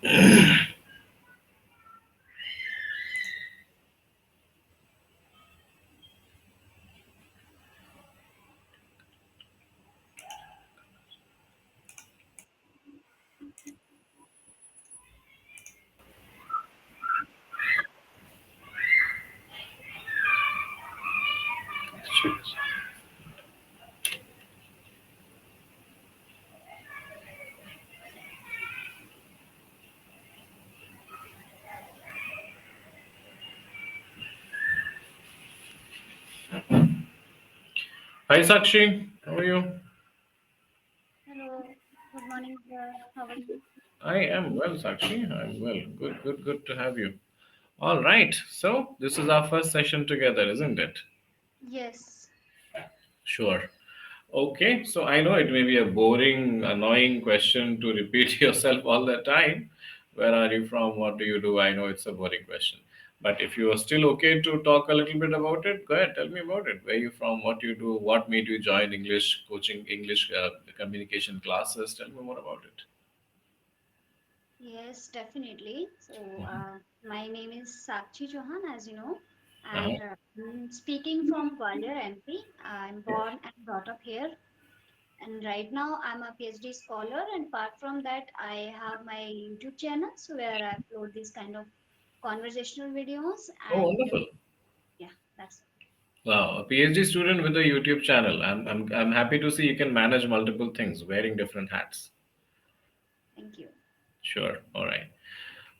Hi Sakshi, how are you? Hello, good morning, sir. How are you? I am well, Sakshi. I'm well. Good, good, good to have you. All right. So this is our first session together, isn't it? Yes. Sure. Okay. So I know it may be a boring, annoying question to repeat yourself all the time. Where are you from? What do you do? I know it's a boring question. But if you are still okay to talk a little bit about it, go ahead. Tell me about it. Where you from? What you do? What made you join English coaching, English communication classes? Tell me more about it. Yes, definitely. So, my name is Sakshi Chauhan, as you know, Uh-huh. and I'm speaking from Gwalior, MP. I'm born and brought up here, and right now I'm a PhD scholar. And apart from that, I have my YouTube channel, so where I upload these kind of conversational videos. Oh, And wonderful. yeah, that's it. Wow, a PhD student with a YouTube channel. I'm happy to see you can manage multiple things, wearing different hats. Thank you. Sure. All right.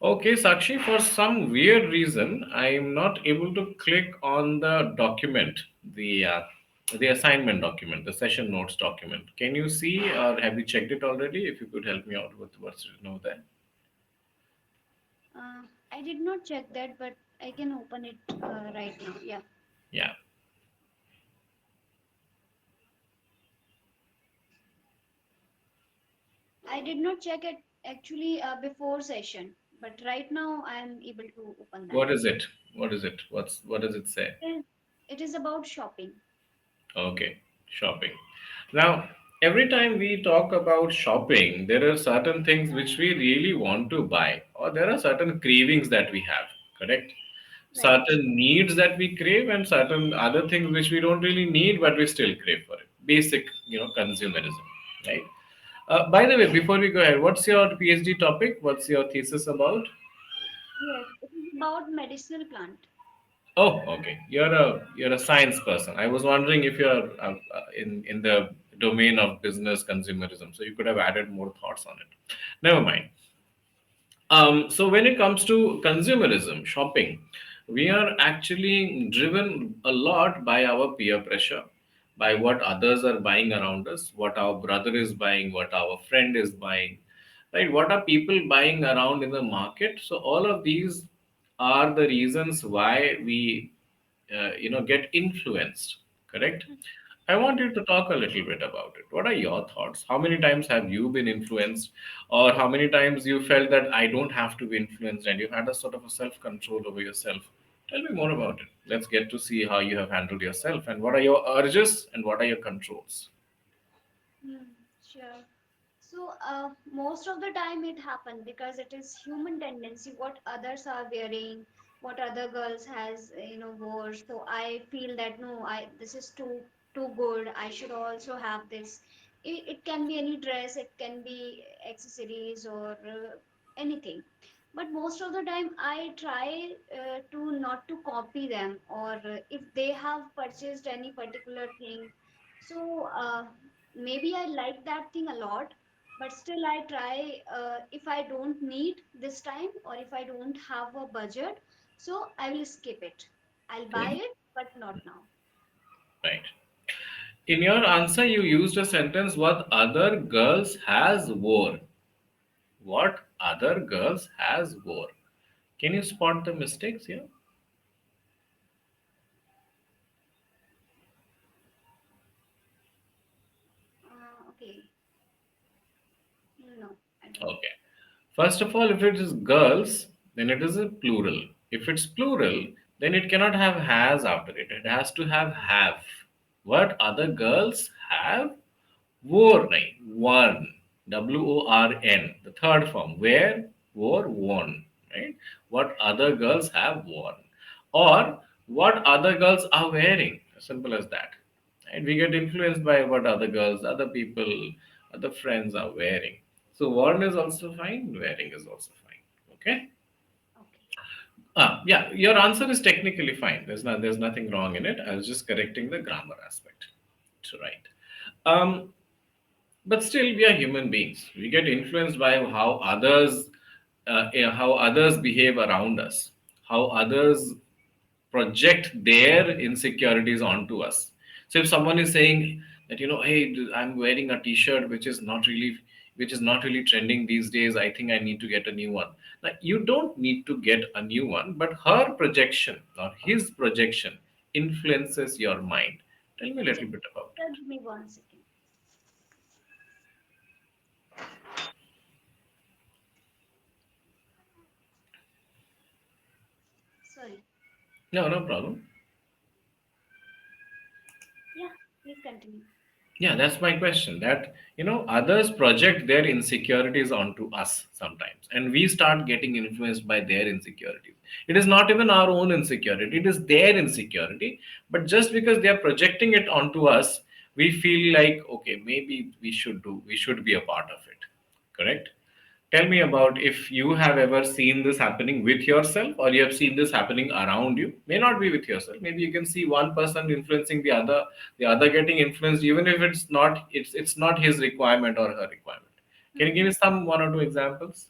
Okay, Sakshi, for some weird reason, I'm not able to click on the document, the assignment document, the session notes document. Can you see or have you checked it already? If you could help me out with what's written over there. I did not check that, but I can open it right now. Yeah. Yeah. I did not check it actually before session, but right now I am able to open that. What is it? What is it? What does it say? It is, it is about shopping. Okay, shopping. Now, every time we talk about shopping, there are certain things which we really want to buy, or there are certain cravings that we have, correct? Right. Certain needs that we crave, and certain other things which we don't really need, but we still crave for it. Basic, consumerism, right? By the way, before we go ahead, what's your PhD topic? What's your thesis about? Yes, it is about medicinal plant. Oh, okay. You're a science person. I was wondering if you're in the domain of business consumerism, so you could have added more thoughts on it. Never mind. So when it comes to consumerism, shopping, we are actually driven a lot by our peer pressure, by what others are buying around us, what our brother is buying, what our friend is buying, right? What are people buying around in the market? So all of these are the reasons why we, get influenced. Correct? I want you to talk a little bit about it. What are your thoughts? How many times have you been influenced, or how many times you felt that I don't have to be influenced and you had a sort of a self control over yourself? Tell me more about it. Let's get to see how you have handled yourself and what are your urges and what are your controls. Hmm, sure. So, most of the time it happens because it is human tendency what others are wearing, what other girls has wore. So I feel that no, I this is too good. I should also have this. It can be any dress, it can be accessories or anything. But most of the time I try to not to copy them, or if they have purchased any particular thing, so maybe I like that thing a lot, but still I try, if I don't need this time or if I don't have a budget, so I will skip it. I'll buy Okay. it, but not now. Right. In your answer, you used a sentence what other girls has wore. What other girls has wore. Can you spot the mistakes here? Okay, no, I don't. Okay. First of all, if it is girls, then it is a plural. If it's plural, then it cannot have has after it. It has to have. What other girls have worn, worn, worn, the third form. Where, wore, worn, right? What other girls have worn, or what other girls are wearing. Simple as that. And we get influenced by what other girls, other people, other friends are wearing. So worn is also fine, wearing is also fine. Okay. Okay. Yeah, your answer is technically fine. There's nothing wrong in it. I was just correcting the grammar aspect. So, right. Um, but still, we are human beings. We get influenced by how others behave around us, how others project their insecurities onto us. So if someone is saying that, hey, I'm wearing a T-shirt which is not really trending these days, I think I need to get a new one. Now you don't need to get a new one, but her projection or his projection influences your mind. Tell me a little Just, bit about it. just give me 1 second. Sorry. No, no problem. Yeah, please continue. Yeah, that's my question. That, others project their insecurities onto us sometimes, and we start getting influenced by their insecurities. It is not even our own insecurity, it is their insecurity. But just because they are projecting it onto us, we feel like, okay, maybe we should be a part of it. Correct? Tell me about if you have ever seen this happening with yourself or you have seen this happening around you. May not be with yourself. Maybe you can see one person influencing the other getting influenced, even if it's not his requirement or her requirement. Can you give me Hmm. some one or two examples?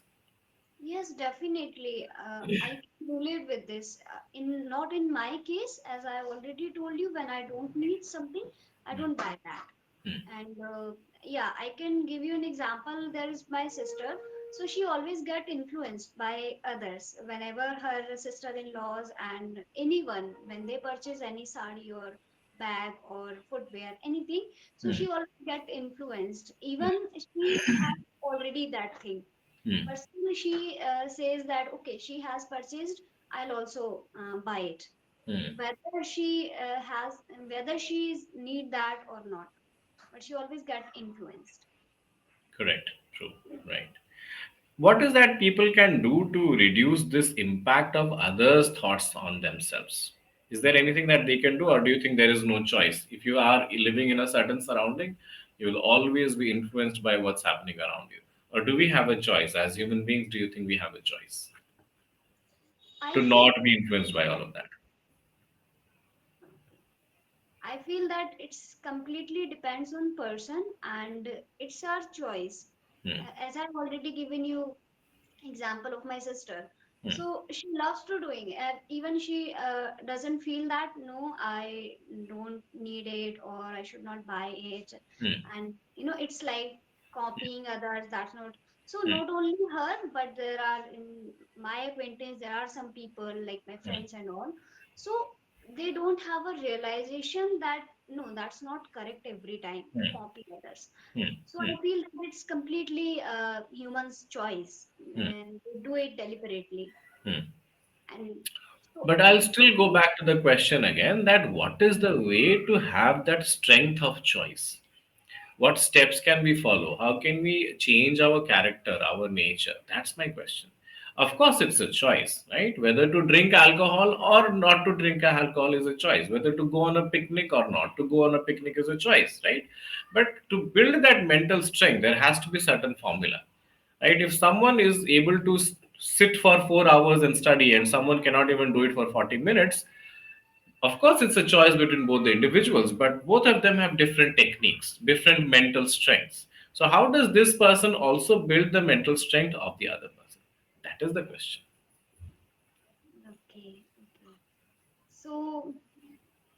Yes, definitely. I can relate with this. In not in my case, as I already told you, when I don't need something, I don't buy that. And yeah, I can give you an example. There is my sister, so she always get influenced by others whenever her sister-in-laws and anyone when they purchase any sari or bag or footwear, anything. So Hmm, she always get influenced. Even she has already that thing, hmm, but still she says that okay, she has purchased, I'll also buy it, hmm. whether she has whether she need that or not, but she always get influenced. Correct. True. Right. What is that people can do to reduce this impact of others' thoughts on themselves? Is there anything that they can do, or do you think there is no choice? If you are living in a certain surrounding, you will always be influenced by what's happening around you. Or do we have a choice? As human beings, do you think we have a choice I to feel not be influenced by all of that? I feel that it's completely depends on person and it's our choice. Hmm, As I've already given you example of my sister, hmm, so she loves to doing and even she doesn't feel that no, I don't need it or I should not buy it. hmm, And it's like copying others, that's not. So hmm, not only her, but there are in my acquaintance there are some people like my hmm, friends and all. So they don't have a realization that no, that's not correct every time to hmm, copy others. hmm, So hmm, I feel that it's completely human's choice, hmm, and they do it deliberately. hmm. And so But I'll still go back to the question again, that what is the way to have that strength of choice? What steps can we follow? How can we change our character, our nature? That's my question. Of course, it's a choice, right? Whether to drink alcohol or not to drink alcohol is a choice. Whether to go on a picnic or not to go on a picnic is a choice, right? But to build that mental strength, there has to be certain formula, right? If someone is able to sit for 4 hours and study, and someone cannot even do it for 40 minutes, of course, it's a choice between both the individuals, but both of them have different techniques, different mental strengths. So, how does this person also build the mental strength of the other person? That is the question. okay, okay. So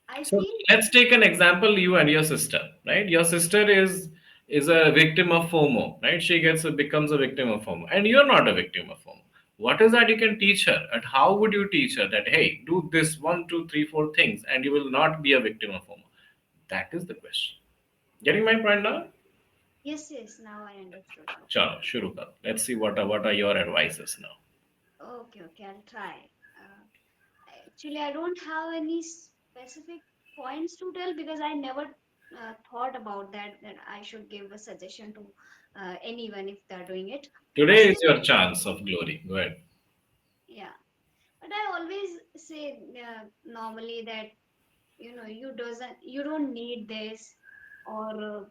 I So, feel let's take an example: you and your sister, right? Your sister is a victim of FOMO, right? Becomes a victim of FOMO, and you're not a victim of FOMO. What is that you can teach her, and how would you teach her that, hey, do this one, two, three, four things, and you will not be a victim of FOMO? That is the question. Getting my point now? yes, yes. Now I understood. Chalo, shuru karo. Let's see what are your advices now. Okay, okay. I'll try. Uh, Actually, I don't have any specific points to tell because I never thought about that I should give a suggestion to anyone if they're doing it. But Today is still, your chance of glory. Go ahead. yeah. But I always say normally that you don't need this, or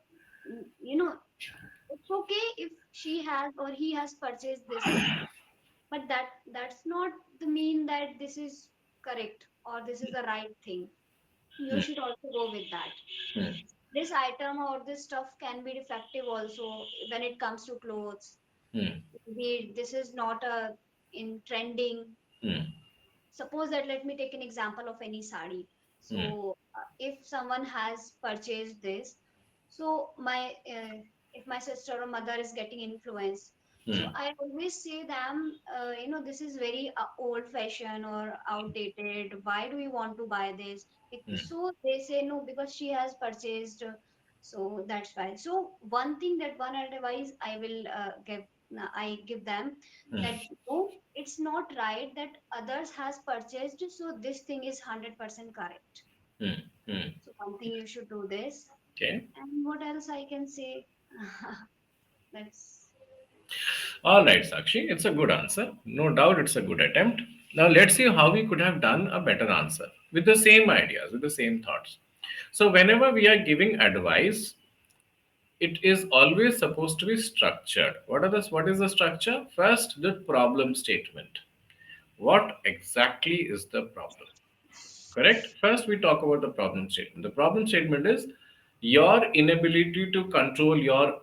it's okay if she has or he has purchased this thing, but that's not the mean that this is correct or this is the right thing. You Hmm, should also go with that. hmm, This item or this stuff can be defective also when it comes to clothes. hmm, This is not a in trending. hmm, Suppose that, let me take an example of any sari. hmm, So if someone has purchased this, so my if my sister or mother is getting influenced, so hmm, I always say them, this is very old fashioned or outdated, why do you want to buy this? hmm, So they say no, because she has purchased, so that's why. So one thing, that one advice I will give them, hmm, that no, it's not right that others has purchased, so this thing is 100% correct. hmm, hmm. So one thing you should do this. Okay. And what else I can say? That's All right, Sakshi. It's a good answer. No doubt it's a good attempt. Now let's see how we could have done a better answer with the same ideas, with the same thoughts. So whenever we are giving advice, it is always supposed to be structured. What is the structure? First, the problem statement. What exactly is the problem? Correct? First, we talk about the problem statement. The problem statement is your inability to control your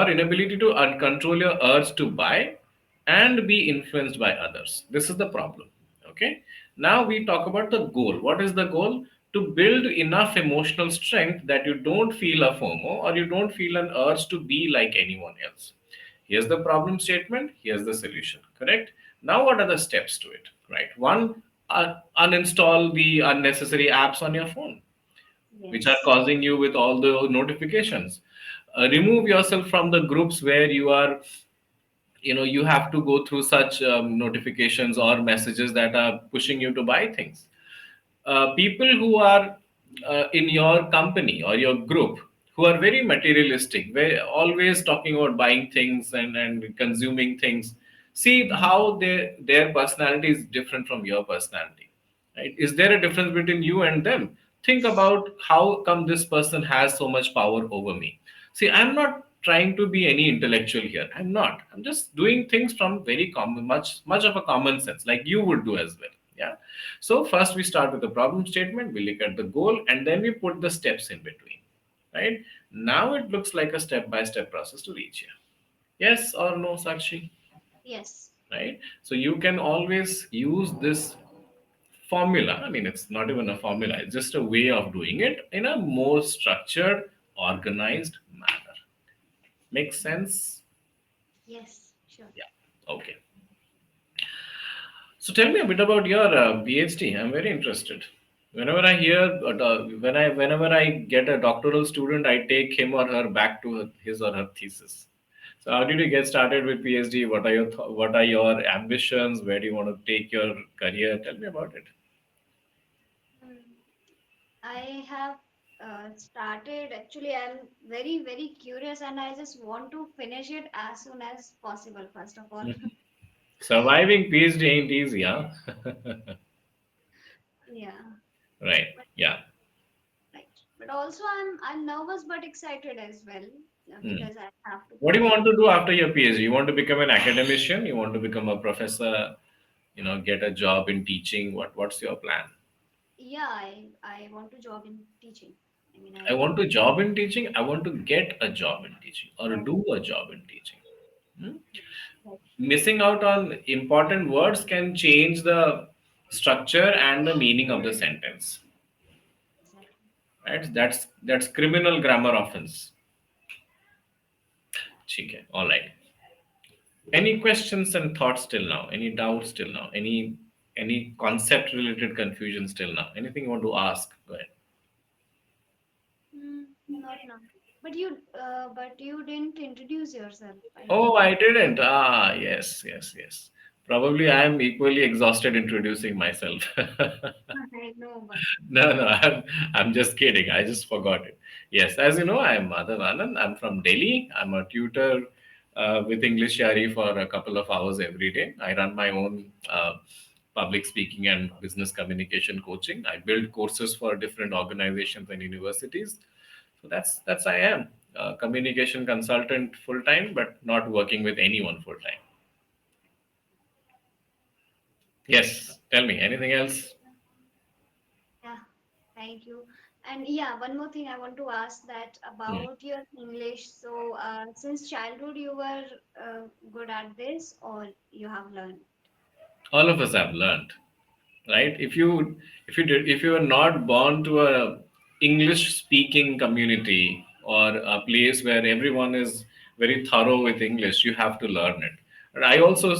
inability to control your urge to buy and be influenced by others. This is the problem. Okay. Now we talk about the goal. What is the goal? To build enough emotional strength that you don't feel a FOMO or you don't feel an urge to be like anyone else. Here's the problem statement. Here's the solution. Correct. Now, what are the steps to it? Right. One, uninstall the unnecessary apps on your phone which are yes, causing you with all the notifications. Remove yourself from the groups where you have to go through such notifications or messages that are pushing you to buy things. People who are in your company or your group who are very materialistic, very always talking about buying things and consuming things. See how their personality is different from your personality. Right? Is there a difference between you and them? Think about how come this person has so much power over me. See, I'm not trying to be any intellectual here. I'm not. I'm just doing things from very common, much of a common sense, like you would do as well. Yeah. So first we start with the problem statement, we look at the goal, and then we put the steps in between. Right? Now it looks like a step-by-step process to reach here. Yes or no, Sakshi? yes, Right? So you can always use this formula. I mean, it's not even a formula, it's just a way of doing it in a more structured, organized manner. Makes sense? yes, sure. Yeah. Okay. So tell me a bit about your PhD. I'm very interested. Whenever I hear, whenever I get a doctoral student, I take him or her back to his or her thesis. So how did you get started with PhD? What are your ambitions? Where do you want to take your career? Tell me about it. Hmm. I have started, actually, I'm very, very curious and I just want to finish it as soon as possible, first of all. Mhm. Surviving PhD ain't easy, huh? Yeah, Right. but Yeah. right. But also I'm nervous but excited as well, Hmm. because I have to What do you prepare. want to do after your PhD? You want to become an academician? You want to become a professor? Get a job in teaching? What's your plan? Yeah, I want to job in teaching. I mean, I I want to job in teaching. I want to get a job in teaching or yes, do a job in teaching. Hmm? yes, right, Missing out on important words can change the structure and the meaning of the sentence. exactly. Right? That's criminal grammar offense. Okay. All right. Any questions and thoughts till now? Any doubts till now? Any concept related confusions till now? Anything you want to ask? Go ahead. Not now. But you didn't introduce yourself. I Oh, think. I didn't. Ah, yes, yes, yes. Probably I am equally exhausted introducing myself. I know, but No, no, I'm just kidding. I just forgot it. Yes, as you know, I'm Madhav Anand. I'm from Delhi. I'm a tutor with EnglishYaari for a couple of hours every day. I run my own public speaking and business communication coaching. I build courses for different organizations and universities. So that's I am a communication consultant full time, but not working with anyone full time. Yes, tell me anything else. Yeah, thank you. And yeah, one more thing I want to ask that Hmm. about your English. So, since childhood you were good at this, or you have learned? All of us have learned, right? If you are not born to a English speaking community or a place where everyone is very thorough with English, you have to learn it. And I also,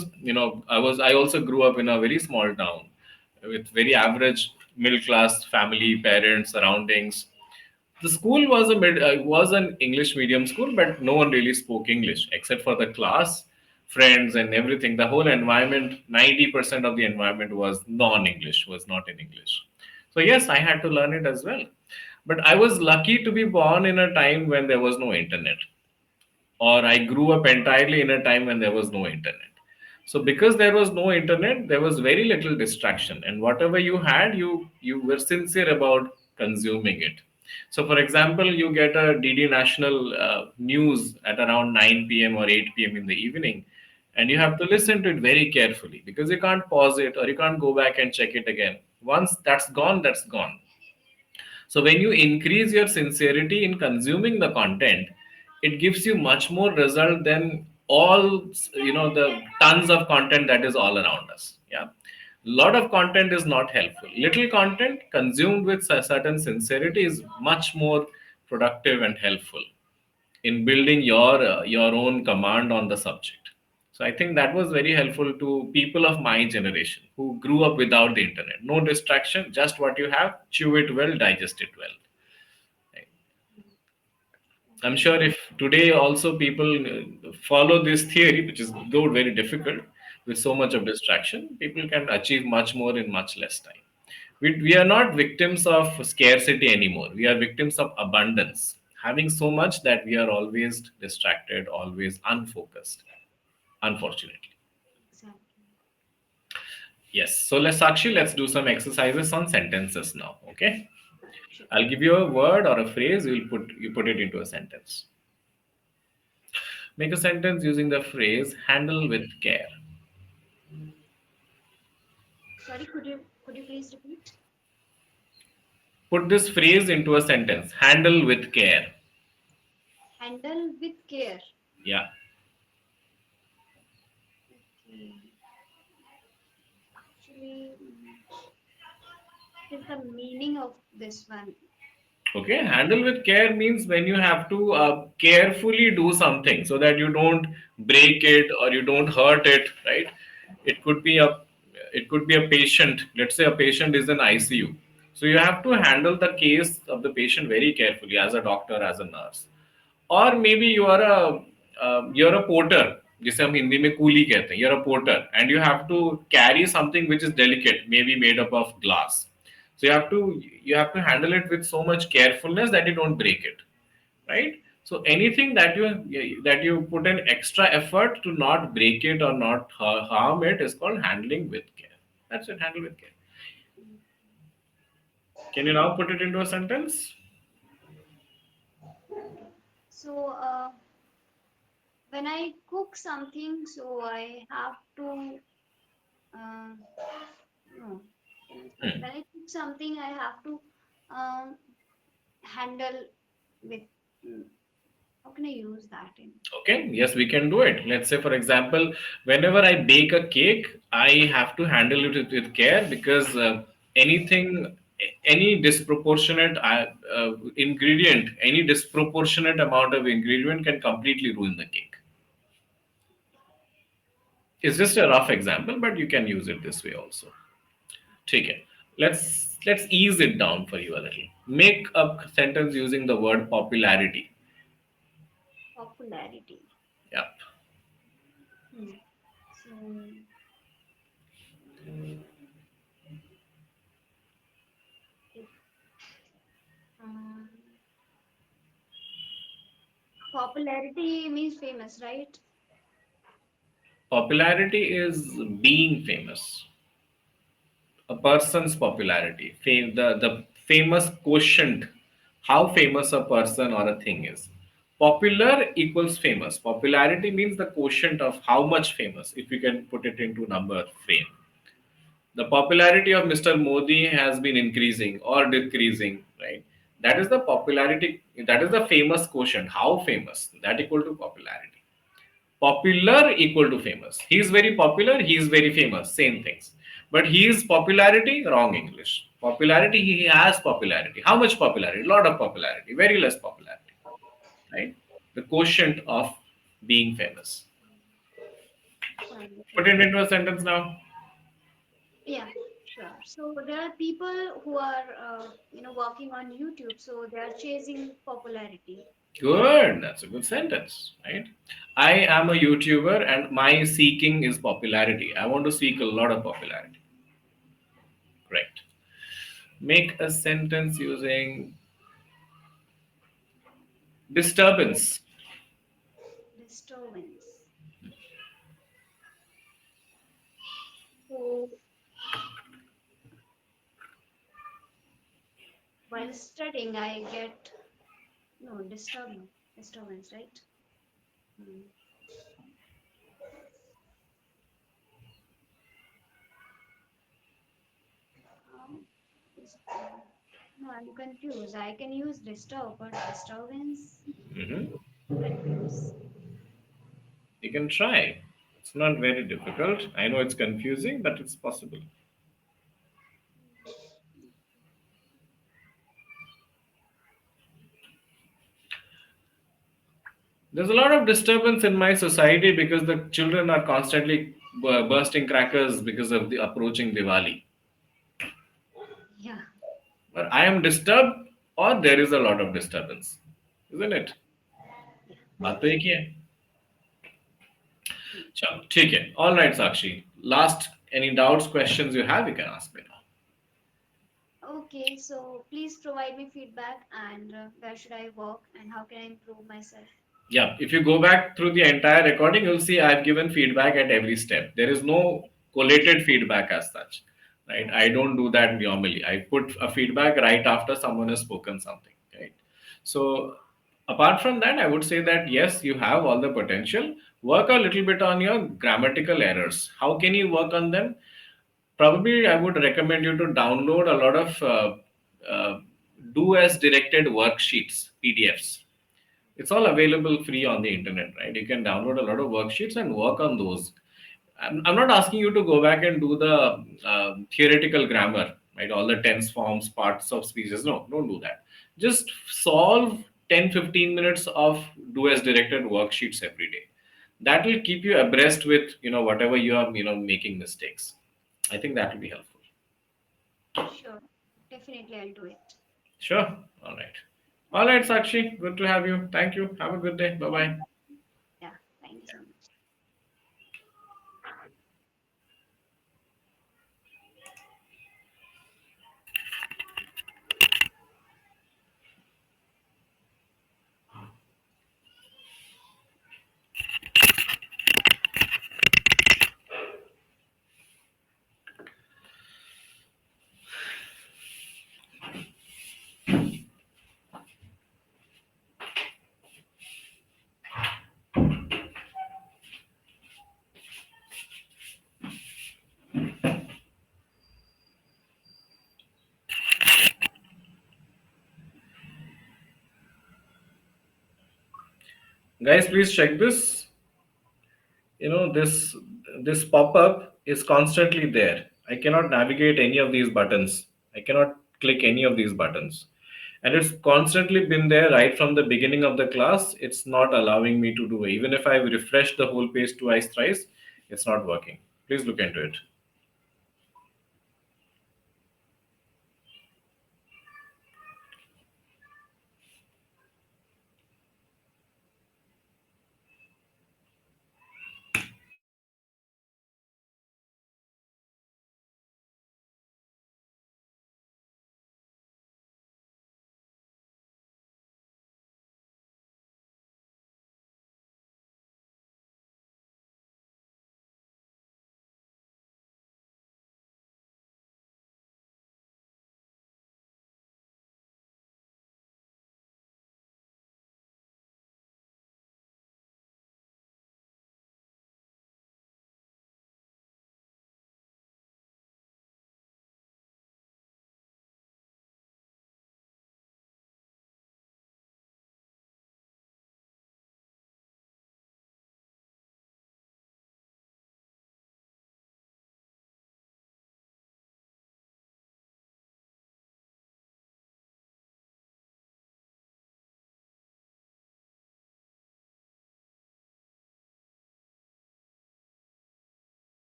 I also grew up in a very small town with very average middle class family, parents, surroundings. The school was was an English medium school, but no one really spoke English except for the class, friends, and everything. The whole environment, 90% of the environment was non-English, was not in English. So yes, I had to learn it as well. But I was lucky to be born in a time when there was no internet, or I grew up entirely in a time when there was no internet. So because there was no internet, there was very little distraction, and whatever you had, you were sincere about consuming it. So, for example, you get a DD National news at around 9 p.m. or 8 p.m. in the evening, and you have to listen to it very carefully because you can't pause it or you can't go back and check it again. Once that's gone, that's gone. So when you increase your sincerity in consuming the content, it gives you much more result than all the tons of content that is all around us. Yeah, lot of content is not helpful. Little content consumed with certain sincerity is much more productive and helpful in building your own command on the subject. So I think that was very helpful to people of my generation who grew up without the internet. No distraction, just what you have, chew it well, digest it well. Right? I'm sure Exactly. if today also people follow this theory, which is though very difficult with so much of distraction, people can achieve much more in much less time. We are not victims of scarcity anymore. We are victims of abundance. Having so much that we are always distracted, always unfocused, unfortunately. Exactly. Yes. So let's do some exercises on sentences now. Okay. Sure. I'll give you a word or a phrase. You put it into a sentence. Make a sentence using the phrase handle with care. Sorry, could you please repeat? Put this phrase into a sentence. Handle with care. Handle with care. Yeah. Okay. Actually, what is the meaning of this one? Okay, handle with care means when you have to carefully do something so that you don't break it or you don't hurt it, right? It could be a it could be a patient. Let's say a patient is in ICU, so you have to handle the case of the patient very carefully as a doctor, as a nurse. और maybe you are a porter, जिसे हम हिंदी में कूली कहते हैं. You are a porter and you have to carry something which is delicate, maybe made up of glass. So you have to handle it with so much carefulness that you don't break it, right? So anything that you put an extra effort to not break it or not harm it is called handling with care. That's it. Handle with care. Can you now put it into a sentence? Okay. So, when I cook something, so I have to, uh, no, can I say, when I cook something, I have to um, handle with, mm, how can I use that in? Okay, yes, we can do it. Let's say, for example, whenever I bake a cake, I have to handle it with care because anything, any disproportionate ingredient, any disproportionate amount of ingredient can completely ruin the cake. It's just a rough example, but you can use it this way also. Take it. Let's ease it down for you a little. Make a sentence using the word popularity. Popularity. Yep. Hmm. So, it, um, Popularity means famous, right? Popularity is being famous. A person's popularity, the famous quotient, how famous a person or a thing is. Popular equals famous. Popularity means the quotient of how much famous, if you can put it into number frame. The popularity of Mr. Modi has been increasing or decreasing, right? That is the popularity, that is the famous quotient. How famous? That equal to popularity. Popular equal to famous. He is very popular, he is very famous, same things. But he is popularity, wrong English. Popularity, he has popularity. How much popularity? A lot of popularity, very less popularity, right? The quotient of being famous. Put it Wonderful. into a sentence now. Yeah, sure. So there are people who are, working on YouTube, so they are chasing popularity. Good, that's a good sentence, right? I am a YouTuber and my seeking is popularity. I want to seek a lot of popularity. Correct. Make a sentence using disturbance. Disturbance. So while studying, I get no disturbance, right? Hmm. Um, dis- no, I'm confused. I can use disturb, but disturbance, Mhm. confused. You can try. It's not very difficult. I know it's confusing, but it's possible. There's a lot of disturbance in my society because the children are constantly bursting crackers because of the approaching Diwali. Yeah. But I am disturbed, or there is a lot of disturbance, isn't it? Yeah. बात तो एक ही है. Hmm. चलो ठीक है. All right, Sakshi. Last, any doubts, questions you have, you can ask me now. Okay, so please provide me feedback and where should I work and how can I improve myself? Yeah, if you go back through the entire recording, you'll see I've given feedback at every step. There is no collated feedback as such, right? I don't do that normally. I put a feedback right after someone has spoken something, right? So, apart from that, I would say that yes, you have all the potential. Work a little bit on your grammatical errors. How can you work on them? Probably, I would recommend you to download a lot of uh, do as directed worksheets, PDFs. It's all available free on the internet, right? You can download a lot of worksheets and work on those. I'm not asking you to go back and do the theoretical grammar, right? All the tense forms, parts of speeches. No, don't do that. Just solve 10-15 minutes of do as directed worksheets every day. That will keep you abreast with, whatever you are, making mistakes. I think that will be helpful. Sure, definitely I'll do it. Sure. All right. All right, Sakshi. Good to have you. Thank you. Have a good day. Bye bye. Yeah, thank you so much. Guys, please check this. This pop-up is constantly there. I cannot navigate any of these buttons. I cannot click any of these buttons. And it's constantly been there right from the beginning of the class. It's not allowing me to do it. Even if I refresh the whole page twice, thrice, it's not working. Please look into it.